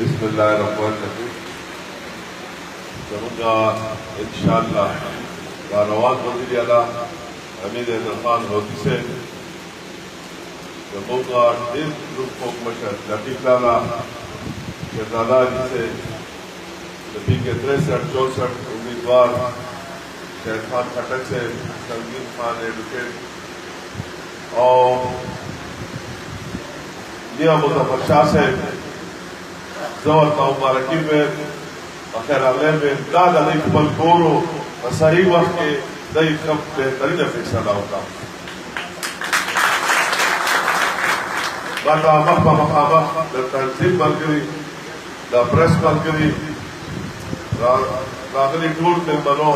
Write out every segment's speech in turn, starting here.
बिस्मिल्लाहिर्रहमानिर्रहीम। कहूँगा इंशाअल्लाह बारवान वज़ीर आला हमीद हैदर खान होती से कहूँगा दिल रुख मशर लतीफ लाला शहजादा जी से नबी के 63-64 उम्मीदवार शहद खान खटक से संगीन खान एडवोकेट और मियां मुज़फ़्फ़र शाह से ज़ोर का मुबारकी में अखैर आले में दादा नहीं कबल गोरो सही वक्त के दई कब बेहतरीन फैसला होता बाता मखबा मखाबा द तंजीम मलगरी द प्रेस मलगरी रागली टूर में बनो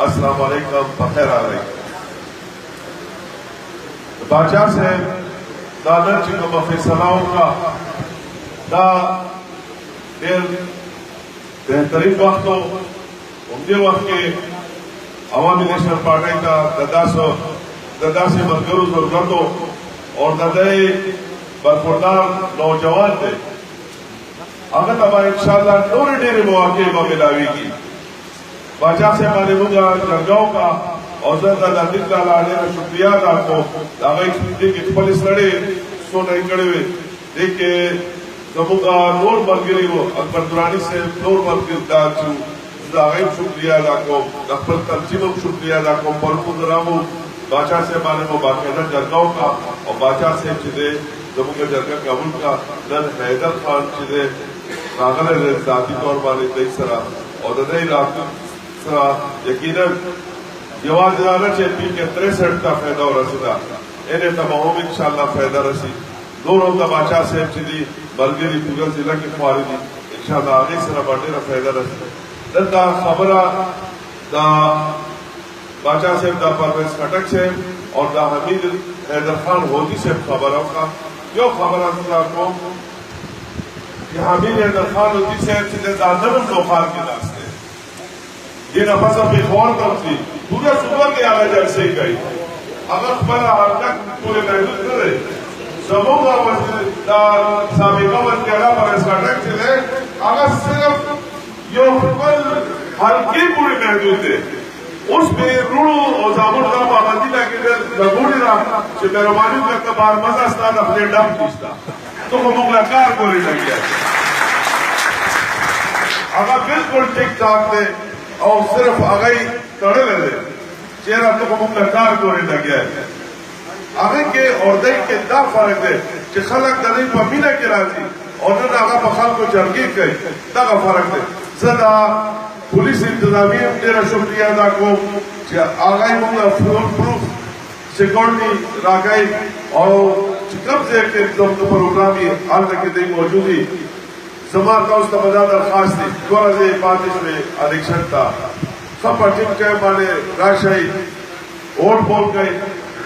अस्सलाम वालेकुम बखैर आ रही बादशाह से दादा जी को फैसलाओं का दा देर बेहतरीन वक्त हो उमदे वक्त के अवामी नेशनल पार्टी का ददा से मजगरू जरूरत हो और ददाए बरफुरदार नौजवान थे अगर तब इंशाअल्लाह नूर डेरे मौके में मिलावेगी बादशाह से माने मुझा जरगांव का और ज्यादा दिखला लाने का शुक्रिया आपको देखिए पुलिस लड़े सो नहीं खड़े हुए देखे जमुगा नूर मलगिरी वो अकबर दुरानी से नूर मलगिरी दाचू जागेब शुक्रिया आपको अकबर तंजीम शुक्रिया आपको परमुदरामो बादशाह से माने वो बाकायदा जरगांव का और बादशाह से चिदे जमुगा जरगा कबूल का नन हैदर खान चिदे नागल जाती तौर वाले देख सरा और ददई रात सरा यकीनन जवाब जाना चाहिए कि 63 का फायदा और रसीदा इन्हें तमाम इंशाअल्लाह फायदा रसी दोनों बादशाह से चिदी बलगेरी पूरा जिला के फारिदी इंशाअल्लाह आगे से बढ़ने का फायदा रसी दंदा खबरा दा बादशाह से दा परवेज खटक से और दा हमीद हैदर खान होती से खबरों का क्यों खबर आपको कि हमीद हैदर खान होती से चिदे दानम लोखार के रास्ते ये नफस अपनी खौर करती पूरा सुबह के आला जलसे गई अगर बड़ा हरकत पूरे महदूद करे समूह वजीरदार साबिका वज़ीर-ए-आला पर इसका टैक्स चले अगर सिर्फ यो हल्की पूरे महदूद है उसमें रूड़ो और जामुन का पाबंदी लगे लगूड़ी रहा कि मेहरबानी का बार मजा स्टार अपने डम खींचता तो वो मुलाकात को नहीं लग गया अगर बिल्कुल ठीक ठाक थे और सिर्फ आगे तड़े ले चेहरा तो मुमकार को नहीं लग गया आगे के और देख के दा फर्क है कि खलक दली पमीना के राजी और न आगा बखाल को जरगी गई दा का फर्क है सदा पुलिस इंतजामिया तेरा शुक्रिया अदा को आगे मुंगा फुल प्रूफ सिक्योरिटी रागाई और कब से के प्रोग्राम ही हाल तक के मौजूदी समाज का उस तबदा दरखास्त थी गोरज़े पातिश में इलेक्शन था सब टीम के माने राजशाही वोट बोल गई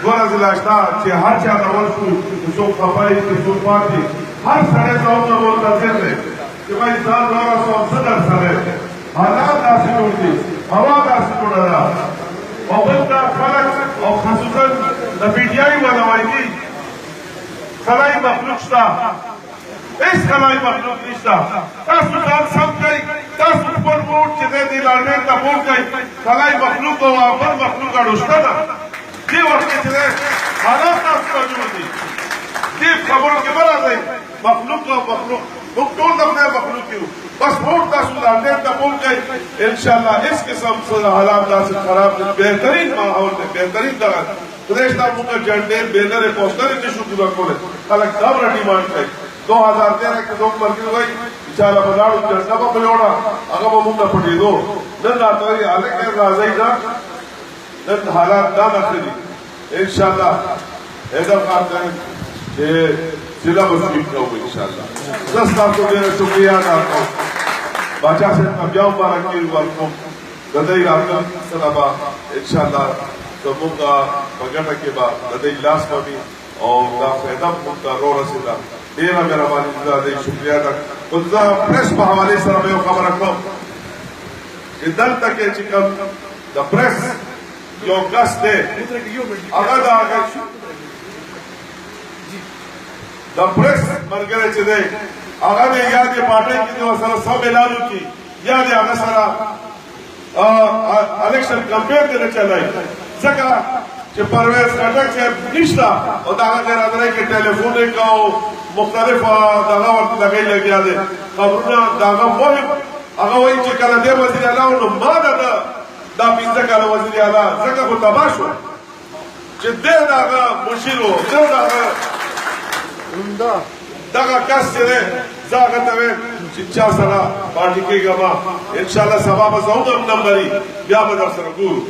गोरज़े लाशना कि हर चार अवल को जो खपाई की सुपार थी हर साढ़े 100 में बोलता थे कि भाई साल 1200 सदर साले हालात दासी उड़ती हवा दासी उड़ रहा और बल्कि फलक और खसूसन नबीडियाई वाला वाई खलाई मखलूक था इस खलाई मखलूक निश्ता तासुदान सब गई तासु पर वोट चिदे दी लाने का बोल गई खलाई मखलूक को वापर मखलूक का रुश्ता था ये वक्त चिदे हालात तासु जुड़ी ये खबर के बरा गई मखलूक का मखलूक मुक्तों दबने मखलूक क्यों बस वोट तासुदान ने का बोल गई इंशाअल्लाह इस किस्म से हालात तासु खराब बेहतरीन माहौल में बेहतरीन तरह प्रदेश का मुख्य झंडे बैनर पोस्टर के शुक्रिया कोले अलग सब डिमांड है 2013 के दो मर्गी गई बेचारा बदाड़ झंडा को बयोड़ा अगर वो मुंडा पड़ी दो नन आतरी आले के राज़ी ना नन हालात ना नखरी इंशाअल्लाह ऐसा काम करें कि जिला मुस्लिम का हो इंशाअल्लाह 10 लाख को मेरा शुक्रिया अदा करता बादशाह से कब्जा मुबारक की वालेकुम गदई रागम सलाबा इंशाअल्लाह समूह बगड़ के बाद गदई लाश में भी और दा फायदा मुक्ता रो रसीदा देना मेरा वाली शुक्रिया तक उनका प्रेस के हवाले से मैं खबर रखो कि दल तक के chicken the press yo gust है अगर आगे द प्रेस मरगरे चिदे هغه دې یا دې پارټۍ کې نو سره سم اعلان وکړي یا دې هغه سره الیکشن کمپین دې نه چلای ځکه چې پرویز خټک صاحب نشته او دا هغه راځي کې ټلیفون یې کاو مختلف دغه ورته لګي لګیا دي خبرونه داغه مهم هغه وایي چې کله دې وزیر اعلی نو ما دا 15 کاله وزیر اعلی ځکه خو تباه شو چې دې دغه مشیر و دې دغه کس چې دی زه هغه ته وایم چې چا سره پارټي کېږم انشاءالله سبا به زه هم نمبري بیا به در سره ګورو